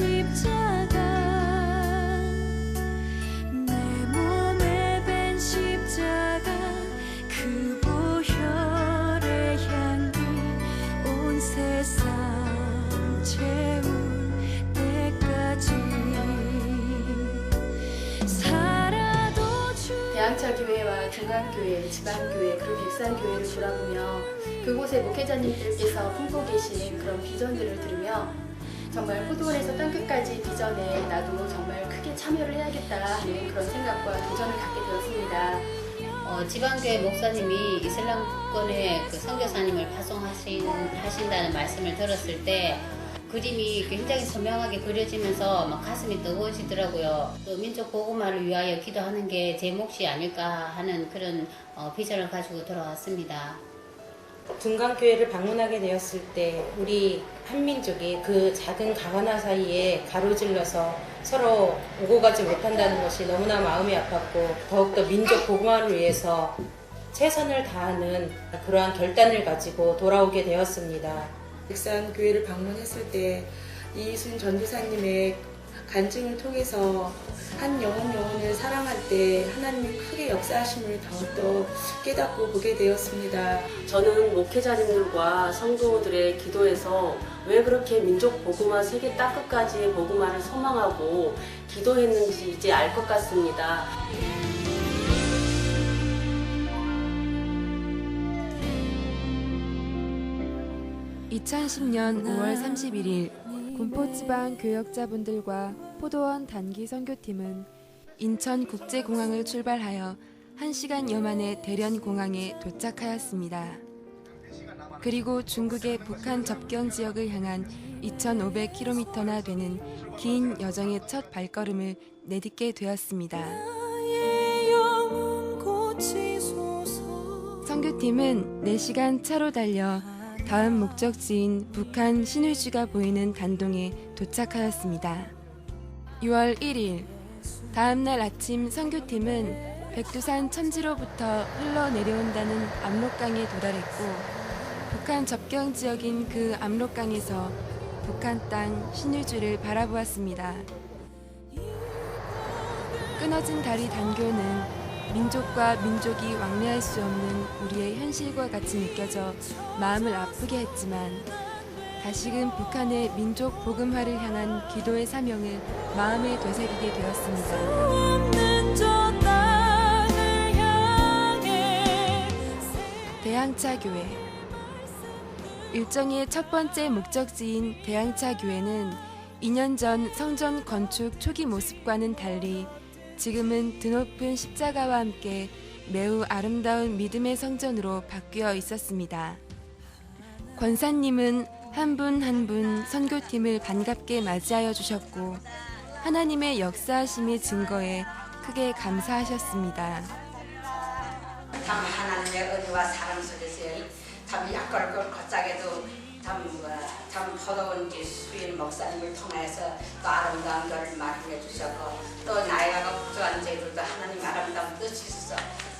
십자가 내 몸에 밴 십자가 그 보혈의 향기 온 세상 채울 때까지 살아도 대항차교회와 중간교회, 지방교회, 그리고 백산교회를 돌아보며 그곳의 목회자님들께서 품고 계신 그런 비전들을 들으며 정말 포도원에서 땅끝까지 비전에 나도 정말 크게 참여를 해야겠다 하는 그런 생각과 도전을 갖게 되었습니다. 지방교회 목사님이 이슬람권의 그 선교사님을 파송하신다는 말씀을 들었을 때 그림이 굉장히 선명하게 그려지면서 막 가슴이 뜨거워지더라고요. 또 민족 복음화를 위하여 기도하는 게 제 몫이 아닐까 하는 그런 비전을 가지고 돌아왔습니다. 둔강교회를 방문하게 되었을 때 우리 한민족이 그 작은 강 하나 사이에 가로질러서 서로 오고 가지 못한다는 것이 너무나 마음이 아팠고 더욱더 민족 복음화를 위해서 최선을 다하는 그러한 결단을 가지고 돌아오게 되었습니다. 백산교회를 방문했을 때 이순 전도사님의 간증을 통해서 한 영혼을 사랑할 때 하나님이 크게 역사하심을 더욱더 깨닫고 보게 되었습니다. 저는 목회자님들과 성도들의 기도에서 왜 그렇게 민족 복음화 세계 땅끝까지의 복음화를 소망하고 기도했는지 이제 알 것 같습니다. 2010년 5월 31일 군포지방 교역자분들과 포도원 단기 선교팀은 인천국제공항을 출발하여 1시간여 만에 대련공항에 도착하였습니다. 그리고 중국의 북한 접경 지역을 향한 2,500km나 되는 긴 여정의 첫 발걸음을 내딛게 되었습니다. 선교팀은 4시간 차로 달려 다음 목적지인 북한 신의주가 보이는 단동에 도착하였습니다. 6월 1일, 다음날 아침 선교팀은 백두산 천지로부터 흘러내려온다는 압록강에 도달했고 북한 접경 지역인 그 압록강에서 북한 땅 신의주를 바라보았습니다. 끊어진 다리 단교는 민족과 민족이 왕래할 수 없는 우리의 현실과 같이 느껴져 마음을 아프게 했지만 다시금 북한의 민족 복음화를 향한 기도의 사명을 마음에 되새기게 되었습니다. 대항차교회 일정의 첫 번째 목적지인 대항차교회는 2년 전 성전 건축 초기 모습과는 달리 지금은 드높은 십자가와 함께 매우 아름다운 믿음의 성전으로 바뀌어 있었습니다. 권사님은 한 분 한 분 선교팀을 반갑게 맞이하여 주셨고 하나님의 역사하심의 증거에 크게 감사하셨습니다. 참 하나님의 은혜와 사랑 속에서요. 참 약골골 걷자게도 참 포도원 수인 목사님을 통해서 또 아름다운 것을 말해 주셨고 또 나이가 부족한 저희들도 하나님 아름다운 뜻이 있어서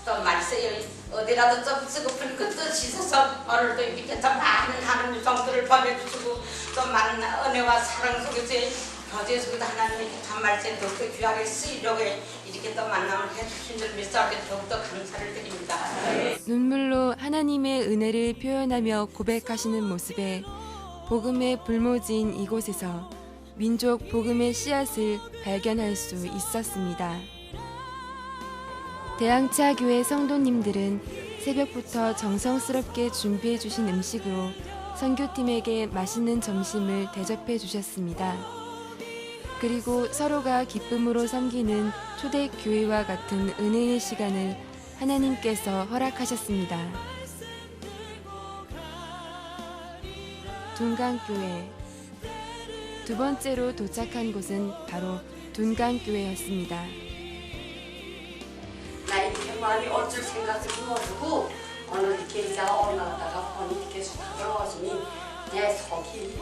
또 말세요 어디라도 좀 쓰고픈 그 뜻이 있어서 오늘도 이렇게 참 많은 하나님 성도를 보내주시고 또 많은 은혜와 사랑 속에서 교제에서도 하나님이 참 말세 더욱더 귀하게 쓰이려고 이렇게 또 만남을 해주신 줄 믿사오게 더욱더 감사를 드립니다. 눈물로 하나님의 은혜를 표현하며 고백하시는 모습에 복음의 불모지인 이곳에서 민족 복음의 씨앗을 발견할 수 있었습니다. 대항차교회 성도님들은 새벽부터 정성스럽게 준비해 주신 음식으로 선교팀에게 맛있는 점심을 대접해 주셨습니다. 그리고 서로가 기쁨으로 섬기는 초대교회와 같은 은혜의 시간을 하나님께서 허락하셨습니다. 둔강교회 두 번째로 도착한 곳은 바로 둔강교회였습니다. 나 이렇게 마음이 어쩔 생각을 모르고 오늘 이렇게 이자가 올라가다가 보니 이렇게 속으로 오시니 내 속이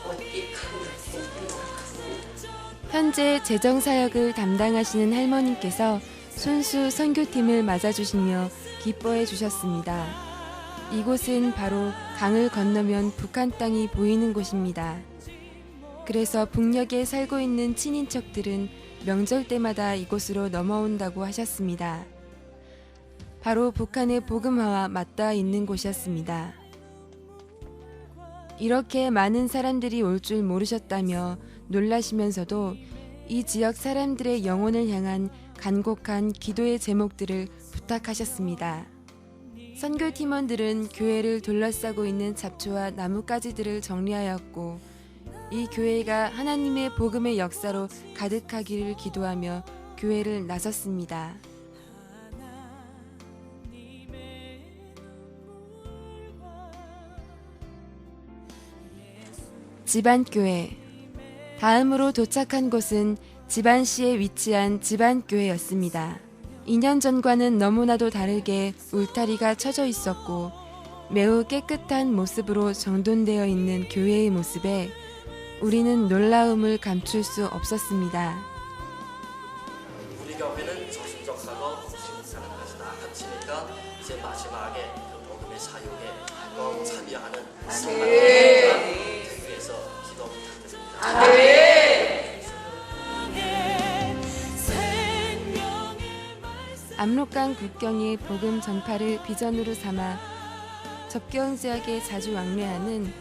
어디 큰 것이 생긴 것 같습니다. 현재 재정사역을 담당하시는 할머님께서 손수 선교팀을 맞아주시며 기뻐해 주셨습니다. 이곳은 바로 강을 건너면 북한 땅이 보이는 곳입니다. 그래서 북녘에 살고 있는 친인척들은 명절 때마다 이곳으로 넘어온다고 하셨습니다. 바로 북한의 복음화와 맞닿아 있는 곳이었습니다. 이렇게 많은 사람들이 올 줄 모르셨다며 놀라시면서도 이 지역 사람들의 영혼을 향한 간곡한 기도의 제목들을 부탁하셨습니다. 선교 팀원들은 교회를 둘러싸고 있는 잡초와 나뭇가지들을 정리하였고 이 교회가 하나님의 복음의 역사로 가득하기를 기도하며 교회를 나섰습니다. 집안교회. 다음으로 도착한 곳은 집안시에 위치한 집안교회였습니다. 2년 전과는 너무나도 다르게 울타리가 쳐져 있었고 매우 깨끗한 모습으로 정돈되어 있는 교회의 모습에 우리는 놀라움을 감출 수 없었습니다. 우리 교회는 저신적사가 없이 사는 것이다 합치니까 이제 마지막에 그 복음의 사역에 꼭 참여하는 성도들을 되기 위해서 기도 부탁드립니다. 압록강 국경의 복음 전파를 비전으로 삼아 접경 지역에 자주 왕래하는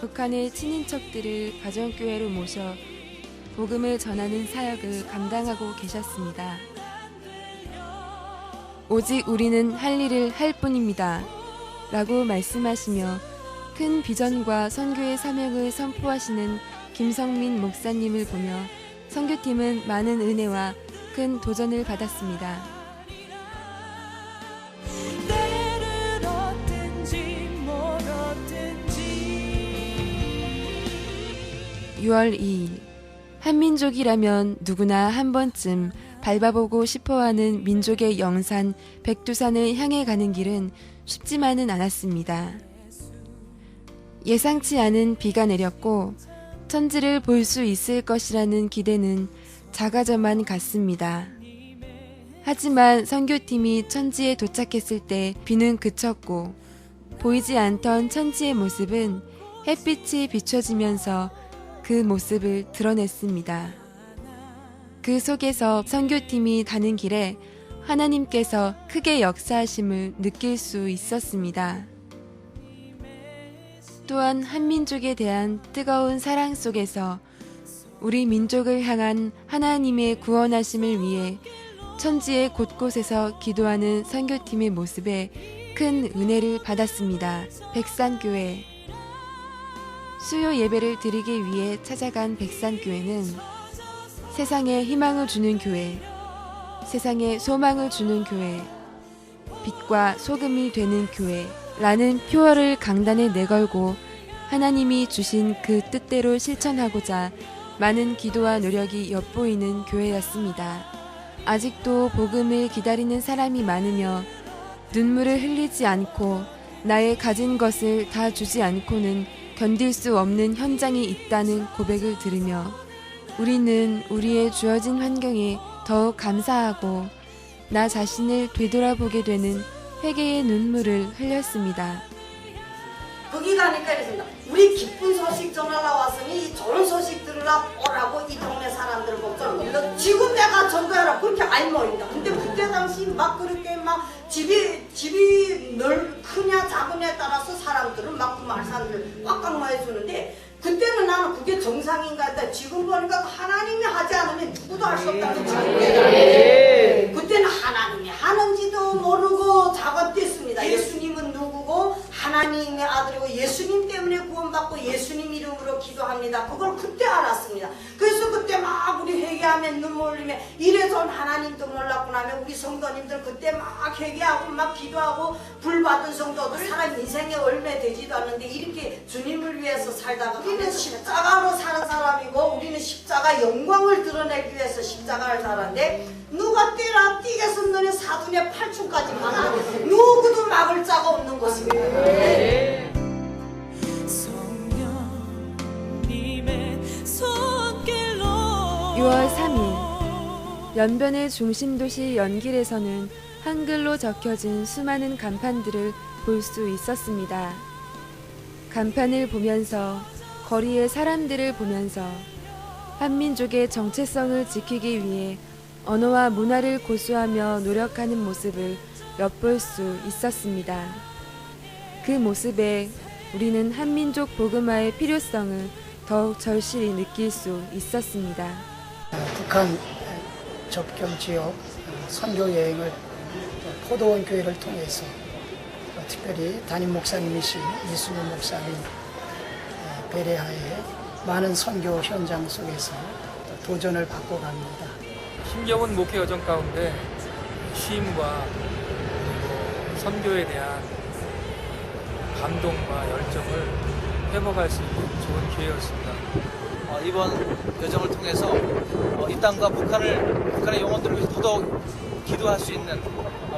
북한의 친인척들을 가정교회로 모셔 복음을 전하는 사역을 감당하고 계셨습니다. 오직 우리는 할 일을 할 뿐입니다. 라고 말씀하시며 큰 비전과 선교의 사명을 선포하시는 김성민 목사님을 보며 선교팀은 많은 은혜와 큰 도전을 받았습니다. 6월 2일 한민족이라면 누구나 한 번쯤 밟아보고 싶어하는 민족의 영산 백두산을 향해 가는 길은 쉽지만은 않았습니다. 예상치 않은 비가 내렸고 천지를 볼 수 있을 것이라는 기대는 작아져만 갔습니다. 하지만 선교팀이 천지에 도착했을 때 비는 그쳤고 보이지 않던 천지의 모습은 햇빛이 비춰지면서 그 모습을 드러냈습니다. 그 속에서 선교팀이 가는 길에 하나님께서 크게 역사하심을 느낄 수 있었습니다. 또한 한민족에 대한 뜨거운 사랑 속에서 우리 민족을 향한 하나님의 구원하심을 위해 천지의 곳곳에서 기도하는 선교팀의 모습에 큰 은혜를 받았습니다. 백산교회. 수요 예배를 드리기 위해 찾아간 백산교회는 세상에 희망을 주는 교회, 세상에 소망을 주는 교회, 빛과 소금이 되는 교회라는 표어를 강단에 내걸고 하나님이 주신 그 뜻대로 실천하고자 많은 기도와 노력이 엿보이는 교회였습니다. 아직도 복음을 기다리는 사람이 많으며 눈물을 흘리지 않고 나의 가진 것을 다 주지 않고는 견딜 수 없는 현장이 있다는 고백을 들으며 우리는 우리의 주어진 환경에 더욱 감사하고 나 자신을 되돌아보게 되는 회개의 눈물을 흘렸습니다. 거기 가니까 이랬습니다. 우리 기쁜 소식 전하러 왔으니 좋은 소식 들으라 오라고 이 동네 사람들을 복잡 지금 내가 전도하라 그렇게 안 모인다. 근데 그때 당시 막 그렇게 막 집이 크냐 작으냐에 따라서 사람들은 막 그 말씀을 꽉꽉 모여주는데 그때는 나는 그게 정상인가 했다. 지금 보니까 하나님이 하지 않으면 누구도 할 수 없다는 거예요. 그때는 하나님이 하는지도 모르고 작업됐습니다. 예수님은 누구고 하나님의 아들이고 예수님 때문에 구원받고 예수님 이름으로 기도합니다. 그걸 그때 알았습니다. 그래서 그때 막 우리 회개하면 눈물 흘리면 이래서 하나님도 몰랐구나 하면 우리 성도님들 그때 막 회개하고 막 기도하고 불 받은 성도들 사람 인생에 얼마 되지도 않는데 이렇게 주님을 위해서 살다가 우리는 십자가로 사는 사람이고 우리는 십자가 영광을 드러내기 위해서 십자가를 살았는데 누가 뛰라 뛰겠어 너네 사돈의 8층까지 가나 누구도 막을 자가 없는 것입니다. 6월 3일 연변의 중심도시 연길에서는 한글로 적혀진 수많은 간판들을 볼 수 있었습니다. 간판을 보면서 거리의 사람들을 보면서 한민족의 정체성을 지키기 위해 언어와 문화를 고수하며 노력하는 모습을 엿볼 수 있었습니다. 그 모습에 우리는 한민족 복음화의 필요성을 더욱 절실히 느낄 수 있었습니다. 북한 접경 지역 선교 여행을 포도원 교회를 통해서 특별히 담임 목사님이신 이수민 목사님 배려하에 많은 선교 현장 속에서 도전을 받고 갑니다. 힘겨운 목회 여정 가운데 쉼과 그리고 선교에 대한 감동과 열정을 회복할 수 있는 좋은 기회였습니다. 이번 여정을 통해서 이 땅과 북한의 영혼들을 위해서 더더욱 기도할 수 있는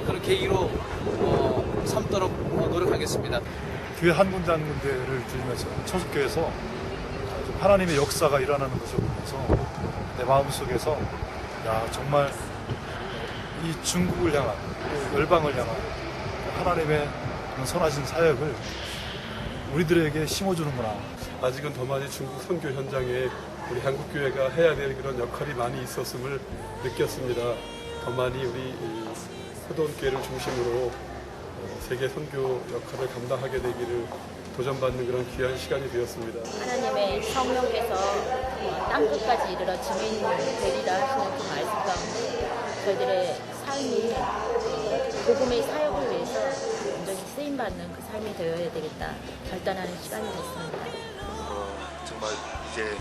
그런 계기로 삼도록 노력하겠습니다. 교회 한 군데 한 군데를 들으면서 초석교에서 하나님의 역사가 일어나는 것을 보면서 내 마음속에서 정말 이 중국을 향한 열방을 향한 하나님의 그런 선하신 사역을 우리들에게 심어주는구나. 아직은 더 많이 중국 선교 현장에 우리 한국교회가 해야 될 그런 역할이 많이 있었음을 느꼈습니다. 더 많이 우리 포도원교회를 중심으로 세계 선교 역할을 감당하게 되기를 도전받는 그런 귀한 시간이 되었습니다. 하나님의 성령께서 땅끝까지 이르러 증인 되리라 하시는 그 말씀 가운데 저희들의 삶이 복음의 사역을 위해서 온전히 쓰임받는 그 삶이 되어야 되겠다 결단하는 시간이 됐습니다. 정말 이제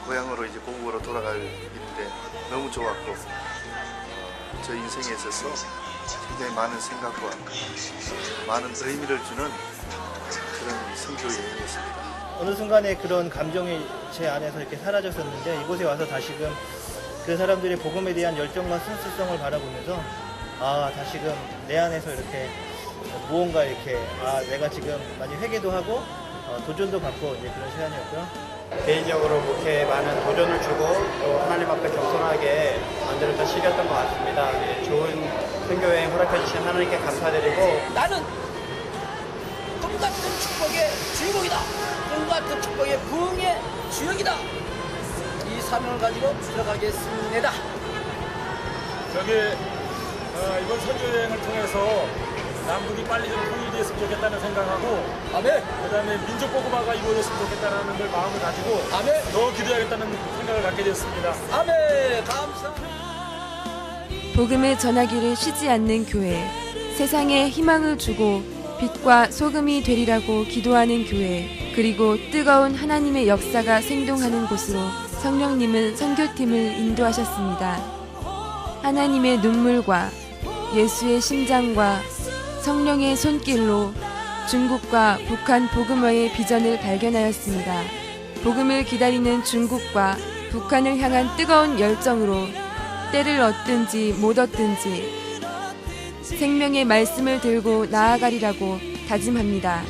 고향으로 이제 고국으로 돌아갈 일인데 너무 좋았고 저 인생에 있어서 굉장히 많은 생각과 많은 의미를 주는 그런 선교 여행이었습니다. 어느 순간에 그런 감정이 제 안에서 이렇게 사라졌었는데 이곳에 와서 다시금 그 사람들의 복음에 대한 열정과 순수성을 바라보면서 다시금 내 안에서 이렇게 무언가 이렇게 내가 지금 많이 회개도 하고 도전도 받고 이제 그런 시간이었고요. 개인적으로 목회에 많은 도전을 주고 또 하나님 앞에 겸손하게 만들었던 시기였던 것 같습니다. 좋은 선교여행 허락해 주신 하나님께 감사드리고 나는 꿈 같은 축복의 주인공이다. 꿈 같은 축복의 부흥의 주역이다. 이 사명을 가지고 들어가겠습니다. 이번 선교여행을 통해서 남북이 빨리 좀 통일됐으면 좋겠다는 생각하고 그다음에 민족 복음화가 이루어졌으면 좋겠다는 걸 마음을 가지고 더 기도해야겠다는 생각을 갖게 됐습니다. 감사합니다. 복음의 전하기를 쉬지 않는 교회, 세상에 희망을 주고 빛과 소금이 되리라고 기도하는 교회, 그리고 뜨거운 하나님의 역사가 생동하는 곳으로 성령님은 선교팀을 인도하셨습니다. 하나님의 눈물과 예수의 심장과 성령의 손길로 중국과 북한 복음화의 비전을 발견하였습니다. 복음을 기다리는 중국과 북한을 향한 뜨거운 열정으로 때를 얻든지 못 얻든지 생명의 말씀을 들고 나아가리라고 다짐합니다.